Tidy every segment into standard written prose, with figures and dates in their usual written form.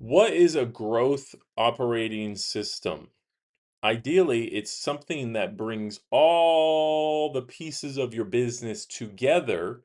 What is a growth operating system? Ideally, it's something that brings all the pieces of your business together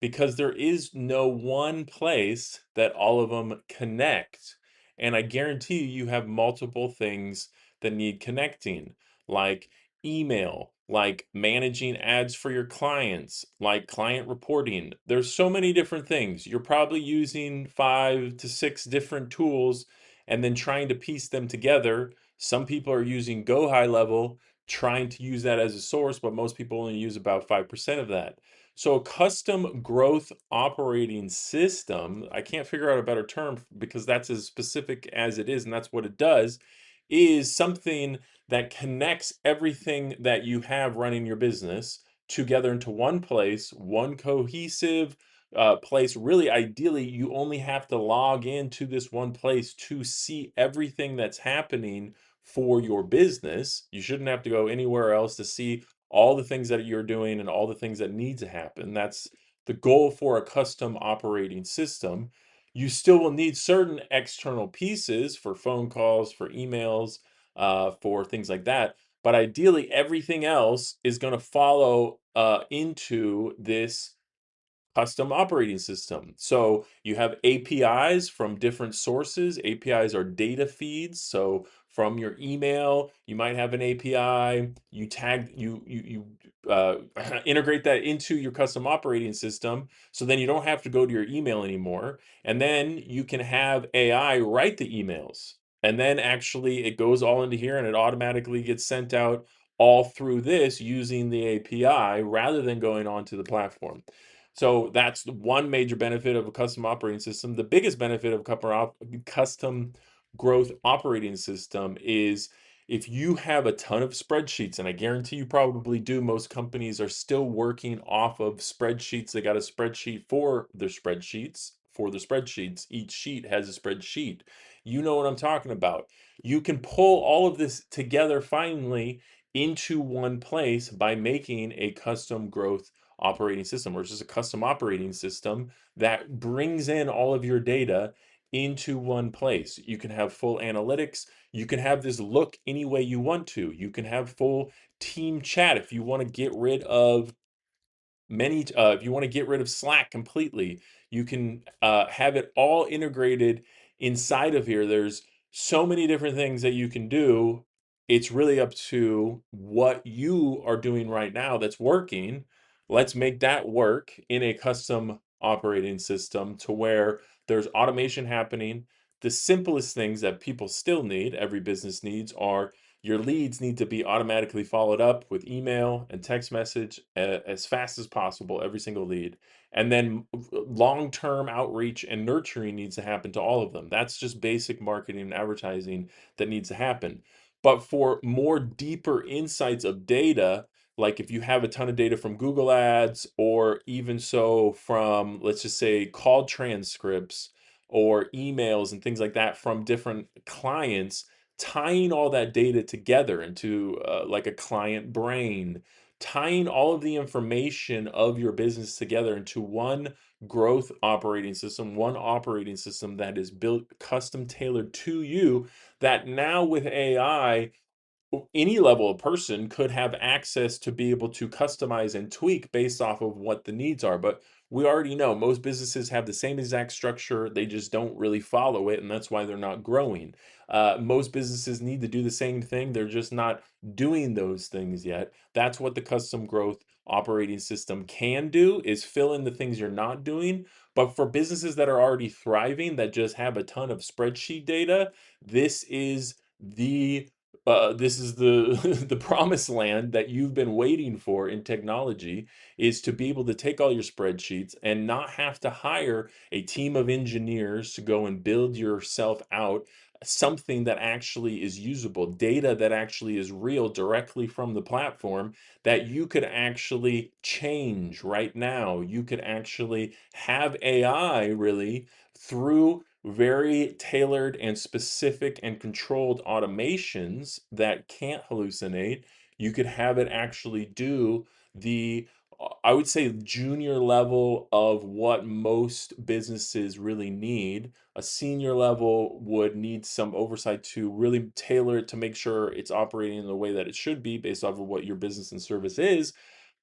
because there is no one place that all of them connect. And I guarantee you have multiple things that need connecting, like email, like managing ads for your clients, like client reporting. There's so many different things. You're probably using 5 to 6 different tools and then trying to piece them together. Some people are using Go High Level, trying to use that as a source, but most people only use about 5% of that. So a custom growth operating system, I can't figure out a better term because that's as specific as it is, and that's what it does, is something that connects everything that you have running your business together into one place, one cohesive place. Really, ideally, you only have to log into this one place to see everything that's happening for your business. You shouldn't have to go anywhere else to see all the things that you're doing and all the things that need to happen. That's the goal for a custom operating system. You still will need certain external pieces for phone calls, for emails, for things like that. But ideally, everything else is going to follow into this custom operating system. So you have APIs from different sources. APIs are data feeds. So from your email, you might have an API. You tag integrate that into your custom operating system. So then you don't have to go to your email anymore. And then you can have AI write the emails. And then actually it goes all into here and it automatically gets sent out all through this using the API rather than going onto the platform. So that's the one major benefit of a custom operating system. The biggest benefit of custom growth operating system is if you have a ton of spreadsheets, and I guarantee you probably do, most companies are still working off of spreadsheets. They got a spreadsheet for their spreadsheets. For the spreadsheets, each sheet has a spreadsheet. You know what I'm talking about. You can pull all of this together finally into one place by making a custom growth operating system, or it's just a custom operating system that brings in all of your data into one place. You can have full analytics. You can have this look any way you want to. You can have full team chat if you want to get rid of if you want to get rid of Slack completely, you can have it all integrated inside of here. There's so many different things that you can do. It's really up to what you are doing right now that's working. Let's make that work in a custom operating system to where there's automation happening. The simplest things that people still need, every business needs, are your leads need to be automatically followed up with email and text message as fast as possible, every single lead. And then long-term outreach and nurturing needs to happen to all of them. That's just basic marketing and advertising that needs to happen. But for more deeper insights of data, like if you have a ton of data from Google Ads, or even so from, let's just say, call transcripts or emails and things like that from different clients, tying all that data together into like a client brain, tying all of the information of your business together into one growth operating system, one operating system that is built custom tailored to you, that now with AI, any level of person could have access to be able to customize and tweak based off of what the needs are. But we already know most businesses have the same exact structure, they just don't really follow it, and that's why they're not growing. Most businesses need to do the same thing, they're just not doing those things yet. That's what the custom growth operating system can do, is fill in the things you're not doing. But for businesses that are already thriving, that just have a ton of spreadsheet data, this is the the promised land that you've been waiting for in technology, is to be able to take all your spreadsheets and not have to hire a team of engineers to go and build yourself out something that actually is usable, data that actually is real directly from the platform, that you could actually change right now. You could actually have AI really through very tailored and specific and controlled automations that can't hallucinate. You could have it actually do the I would say junior level of what most businesses really need. A senior level would need some oversight to really tailor it to make sure it's operating in the way that it should be based off of what your business and service is.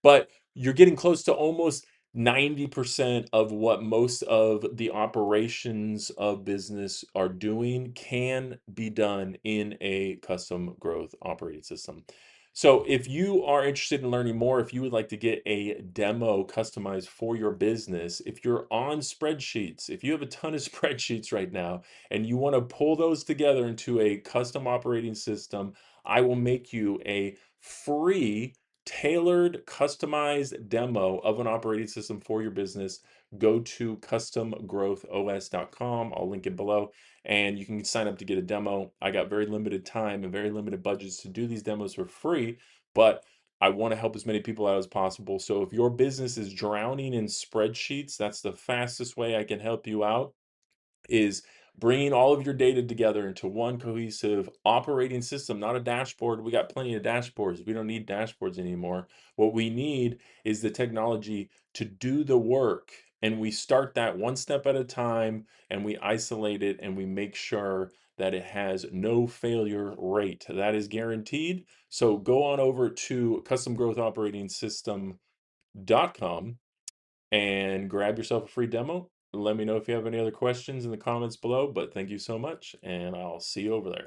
But you're getting close to almost 90% of what most of the operations of business are doing can be done in a custom growth operating system. So if you are interested in learning more, if you would like to get a demo customized for your business, if you're on spreadsheets, if you have a ton of spreadsheets right now and you want to pull those together into a custom operating system, I will make you a free tailored, customized demo of an operating system for your business. Go to customgrowthos.com. I'll link it below and you can sign up to get a demo. I got very limited time and very limited budgets to do these demos for free, but I want to help as many people out as possible. So if your business is drowning in spreadsheets, that's the fastest way I can help you out is bringing all of your data together into one cohesive operating system, not a dashboard. We got plenty of dashboards. We don't need dashboards anymore. What we need is the technology to do the work. And we start that one step at a time and we isolate it and we make sure that it has no failure rate. That is guaranteed. So go on over to customgrowthoperating.com and grab yourself a free demo. Let me know if you have any other questions in the comments below, but thank you so much, and I'll see you over there.